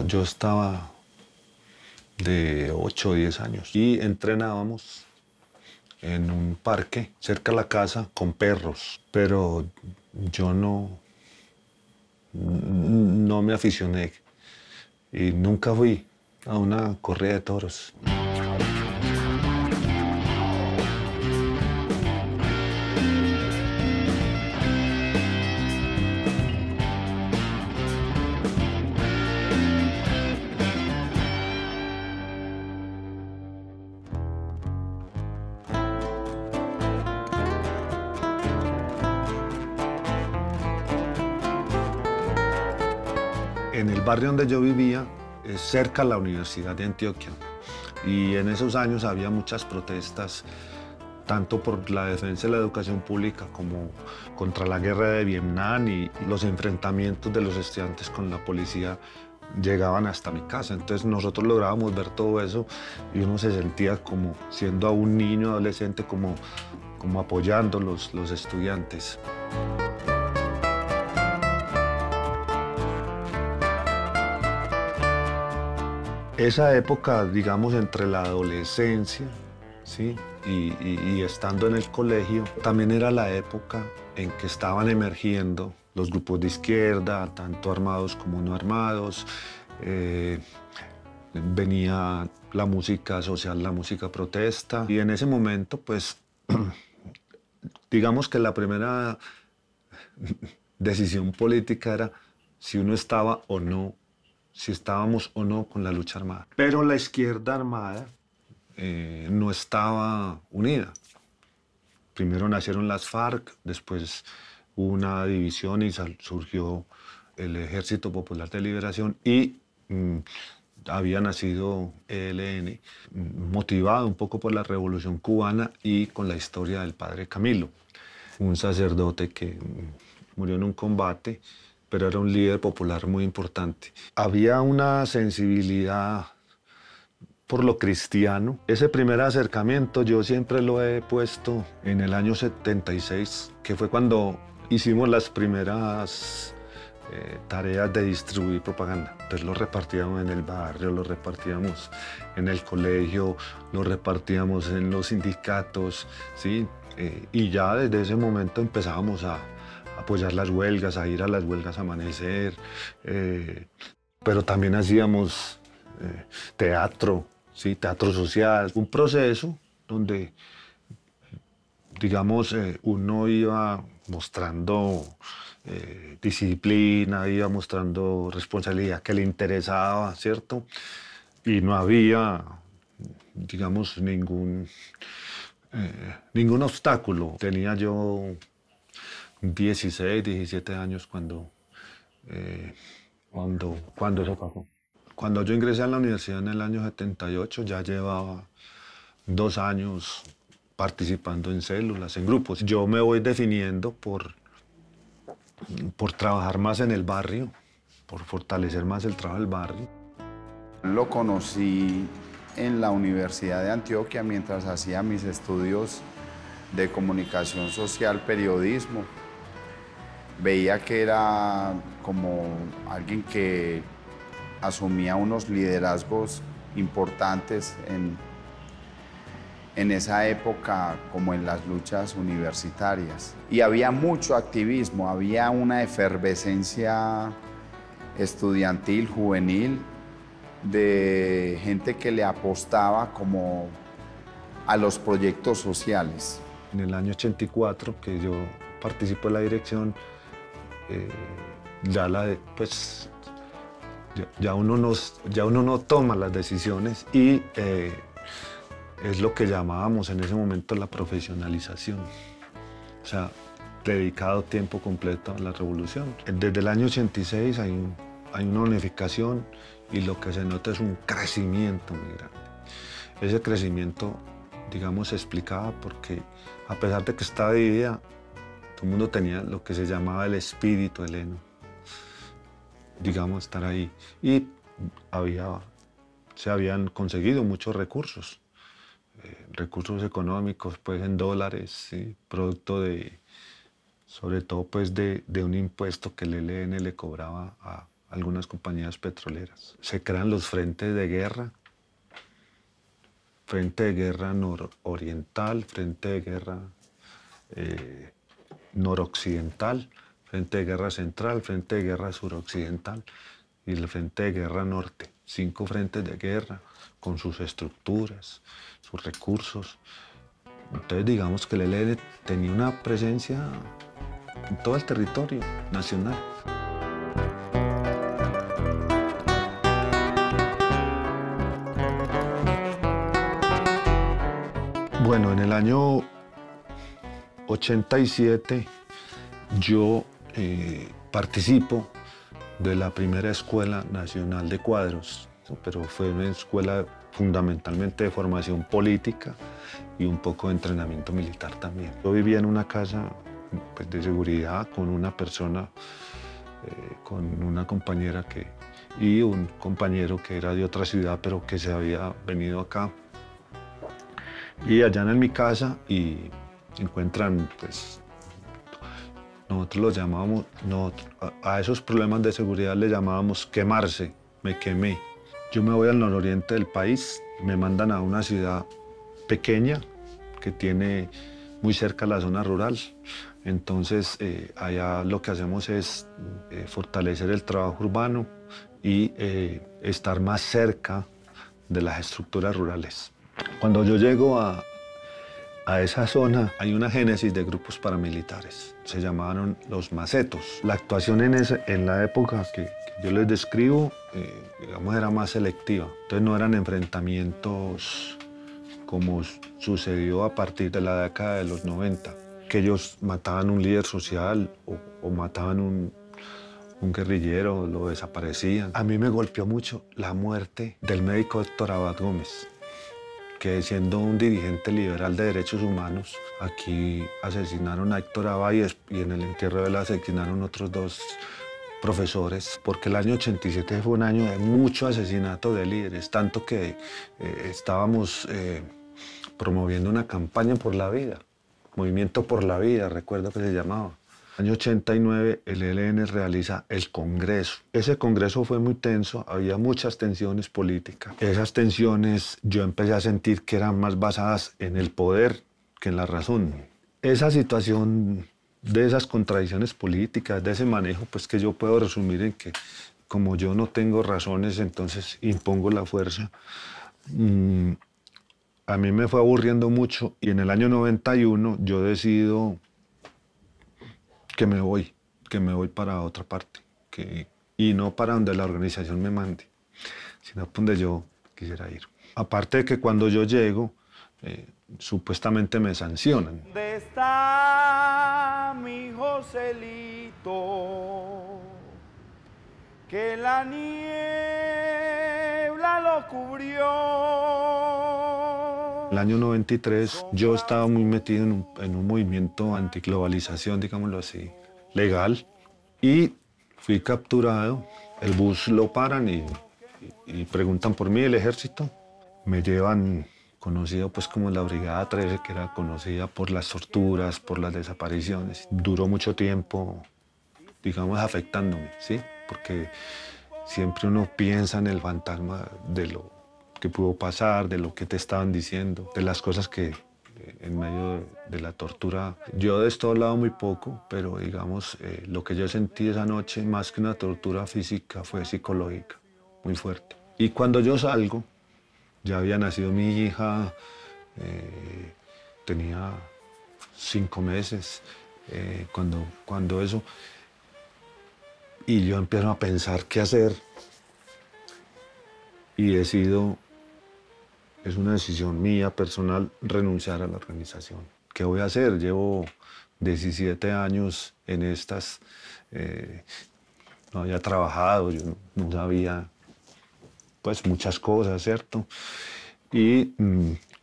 Yo estaba de 8 o 10 años y entrenábamos en un parque cerca de la casa con perros, pero yo no me aficioné y nunca fui a una corrida de toros. En el barrio donde yo vivía, es cerca a la Universidad de Antioquia, y en esos años había muchas protestas, tanto por la defensa de la educación pública como contra la guerra de Vietnam, y los enfrentamientos de los estudiantes con la policía llegaban hasta mi casa. Entonces nosotros lográbamos ver todo eso y uno se sentía como siendo un niño, adolescente, como apoyando los estudiantes. Esa época, digamos, entre la adolescencia, ¿sí? y estando en el colegio, también era la época en que estaban emergiendo los grupos de izquierda, tanto armados como no armados. Venía la música social, la música protesta, y en ese momento, pues, digamos que la primera decisión política era si uno estaba o no, si estábamos o no con la lucha armada. Pero la izquierda armada no estaba unida. Primero nacieron las FARC, después hubo una división y surgió el Ejército Popular de Liberación, y había nacido ELN, motivado un poco por la Revolución Cubana y con la historia del padre Camilo, un sacerdote que murió en un combate, pero era un líder popular muy importante. Había una sensibilidad por lo cristiano. Ese primer acercamiento yo siempre lo he puesto en el año 76, que fue cuando hicimos las primeras tareas de distribuir propaganda. Entonces lo repartíamos en el barrio, lo repartíamos en el colegio, lo repartíamos en los sindicatos, ¿sí? Y ya desde ese momento empezábamos a apoyar las huelgas, a ir a las huelgas a Amanecer, pero también hacíamos teatro, ¿sí? Teatro social, un proceso donde, digamos, uno iba mostrando disciplina, iba mostrando responsabilidad que le interesaba, ¿cierto? Y no había, digamos, ningún obstáculo. Tenía yo 16, 17 años cuando eso pasó. Cuando yo ingresé a la universidad en el año 78, ya llevaba 2 años participando en células, en grupos. Yo me voy definiendo por trabajar más en el barrio, por fortalecer más el trabajo del barrio. Lo conocí en la Universidad de Antioquia mientras hacía mis estudios de comunicación social, periodismo. Veía que era como alguien que asumía unos liderazgos importantes en esa época, como en las luchas universitarias. Y había mucho activismo, había una efervescencia estudiantil, juvenil, de gente que le apostaba como a los proyectos sociales. En el año 84, que yo participo en la dirección, ya uno no toma las decisiones, y es lo que llamábamos en ese momento la profesionalización. O sea, dedicado tiempo completo a la revolución. Desde el año 86 hay una unificación, y lo que se nota es un crecimiento muy grande. Ese crecimiento, digamos, se explicaba porque, a pesar de que estaba dividida, todo el mundo tenía lo que se llamaba el espíritu heleno, digamos, estar ahí. Y se habían conseguido muchos recursos económicos, pues en dólares, ¿sí? Producto sobre todo, pues de un impuesto que el ELN le cobraba algunas compañías petroleras. Se crean los frentes de guerra, frente de guerra nororiental, frente de guerra noroccidental, frente de guerra central, frente de guerra suroccidental y el frente de guerra norte. 5 frentes de guerra con sus estructuras, sus recursos. Entonces digamos que el ELN tenía una presencia en todo el territorio nacional. Bueno, en el año 87 yo participo de la primera Escuela Nacional de Cuadros, pero fue una escuela fundamentalmente de formación política y un poco de entrenamiento militar también. Yo vivía en una casa pues, de seguridad con una persona, con una compañera y un compañero que era de otra ciudad, pero que se había venido acá. Y allá en mi casa y encuentran, pues, nosotros los llamábamos, a esos problemas de seguridad le llamábamos quemarse, me quemé. Yo me voy al nororiente del país, me mandan a una ciudad pequeña que tiene muy cerca la zona rural. Entonces, allá lo que hacemos es fortalecer el trabajo urbano y estar más cerca de las estructuras rurales. Cuando yo llego a esa zona hay una génesis de grupos paramilitares, se llamaron los macetos. La actuación en la época que yo les describo, digamos, era más selectiva. Entonces no eran enfrentamientos como sucedió a partir de la década de los 90, que ellos mataban un líder social o mataban un guerrillero, lo desaparecían. A mí me golpeó mucho la muerte del médico Héctor Abad Gómez, que siendo un dirigente liberal de derechos humanos, aquí asesinaron a Héctor Abad y en el entierro de él asesinaron otros 2 profesores, porque el año 87 fue un año de mucho asesinato de líderes, tanto que estábamos promoviendo una campaña por la vida, Movimiento por la Vida, recuerdo que se llamaba. En el año 89 el ELN realiza el Congreso. Ese Congreso fue muy tenso, había muchas tensiones políticas. Esas tensiones yo empecé a sentir que eran más basadas en el poder que en la razón. Esa situación de esas contradicciones políticas, de ese manejo, pues que yo puedo resumir en que como yo no tengo razones, entonces impongo la fuerza. A mí me fue aburriendo mucho y en el año 91 yo decido que me voy para otra parte, y no para donde la organización me mande, sino para donde yo quisiera ir. Aparte de que cuando yo llego, supuestamente me sancionan. ¿Dónde está mi Joselito? Que la niebla lo cubrió. En el año 93 yo estaba muy metido en un movimiento antiglobalización, digámoslo así, legal, y fui capturado. El bus lo paran y preguntan por mí, el ejército. Me llevan, conocido pues como la Brigada 13, que era conocida por las torturas, por las desapariciones. Duró mucho tiempo, digamos, afectándome, ¿sí? Porque siempre uno piensa en el fantasma de lo que pudo pasar, de lo que te estaban diciendo, de las cosas que en medio de la tortura. Yo de esto he hablado muy poco, pero digamos, lo que yo sentí esa noche, más que una tortura física, fue psicológica, muy fuerte. Y cuando yo salgo, ya había nacido mi hija, tenía 5 meses, cuando eso, y yo empiezo a pensar qué hacer, y decido, es una decisión mía personal, renunciar a la organización. ¿Qué voy a hacer? Llevo 17 años en estas, no había trabajado, yo no sabía pues muchas cosas, ¿cierto? Y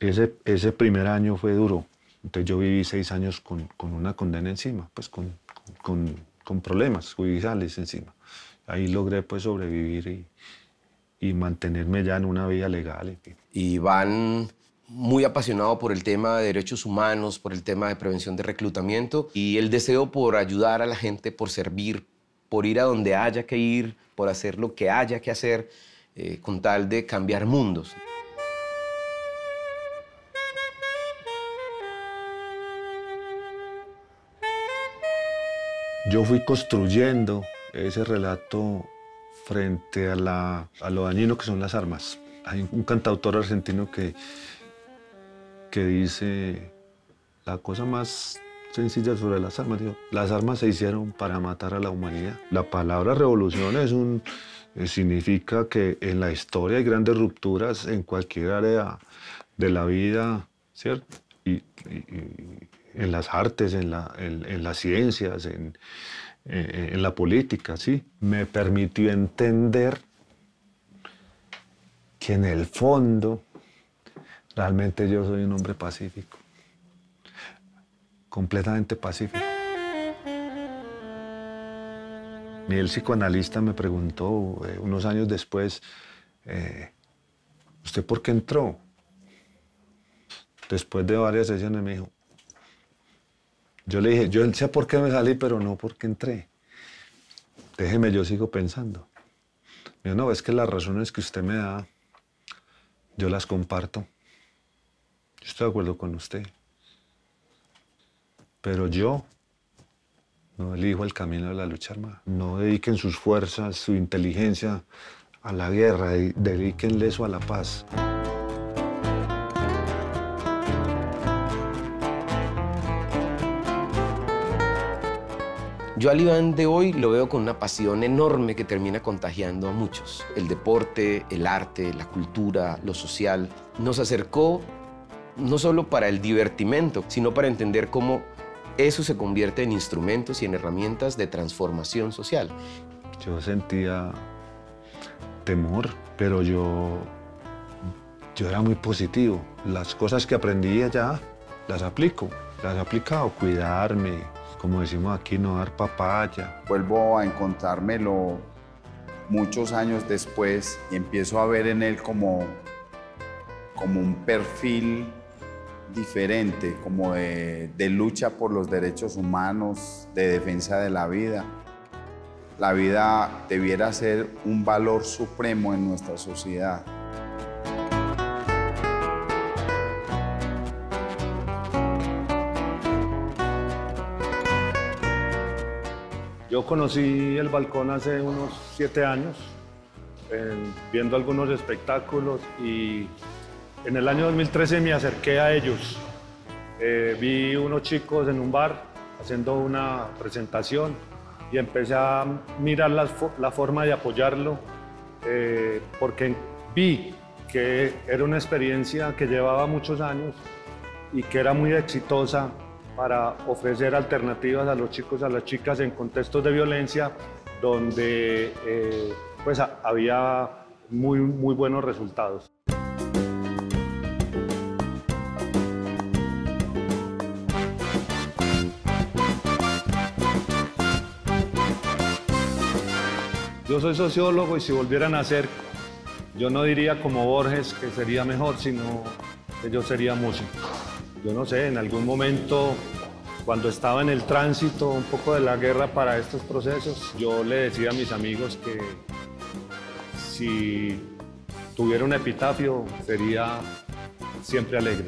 ese primer año fue duro. Entonces yo viví 6 años con una condena encima, pues con problemas judiciales encima. Ahí logré pues sobrevivir y mantenerme ya en una vida legal. Y van muy apasionado por el tema de derechos humanos, por el tema de prevención de reclutamiento y el deseo por ayudar a la gente, por servir, por ir a donde haya que ir, por hacer lo que haya que hacer con tal de cambiar mundos. Yo fui construyendo ese relato frente a lo dañino que son las armas. Hay un cantautor argentino que dice la cosa más sencilla sobre las armas. Digo, las armas se hicieron para matar a la humanidad. La palabra revolución significa que en la historia hay grandes rupturas en cualquier área de la vida, ¿cierto? Y en las artes, en las ciencias, en la política, ¿sí? Me permitió entender que en el fondo realmente yo soy un hombre pacífico, completamente pacífico. El psicoanalista me preguntó unos años después, ¿usted por qué entró? Después de varias sesiones me dijo, yo le dije, yo sé por qué me salí, pero no por qué entré. Déjeme, yo sigo pensando. Me dijo, no, es que las razones que usted me da, yo las comparto. Yo estoy de acuerdo con usted. Pero yo no elijo el camino de la lucha armada. No dediquen sus fuerzas, su inteligencia a la guerra, dedíquenle eso a la paz. Yo al Iván de hoy lo veo con una pasión enorme que termina contagiando a muchos. El deporte, el arte, la cultura, lo social, nos acercó no solo para el divertimento, sino para entender cómo eso se convierte en instrumentos y en herramientas de transformación social. Yo sentía temor, pero yo era muy positivo. Las cosas que aprendí allá las aplico, las he aplicado. Cuidarme, como decimos aquí, no dar papaya. Vuelvo a encontrármelo muchos años después y empiezo a ver en él como un perfil diferente, como de lucha por los derechos humanos, de defensa de la vida. La vida debiera ser un valor supremo en nuestra sociedad. Yo conocí el balcón hace unos 7 años, viendo algunos espectáculos, y en el año 2013 me acerqué a ellos. Vi unos chicos en un bar haciendo una presentación y empecé a mirar la forma de apoyarlo, porque vi que era una experiencia que llevaba muchos años y que era muy exitosa para ofrecer alternativas a los chicos, a las chicas en contextos de violencia donde pues había muy buenos resultados. Yo soy sociólogo y si volvieran a nacer, yo no diría como Borges que sería mejor, sino que yo sería músico. Yo no sé, en algún momento, cuando estaba en el tránsito un poco de la guerra para estos procesos, yo le decía a mis amigos que si tuviera un epitafio sería siempre alegre.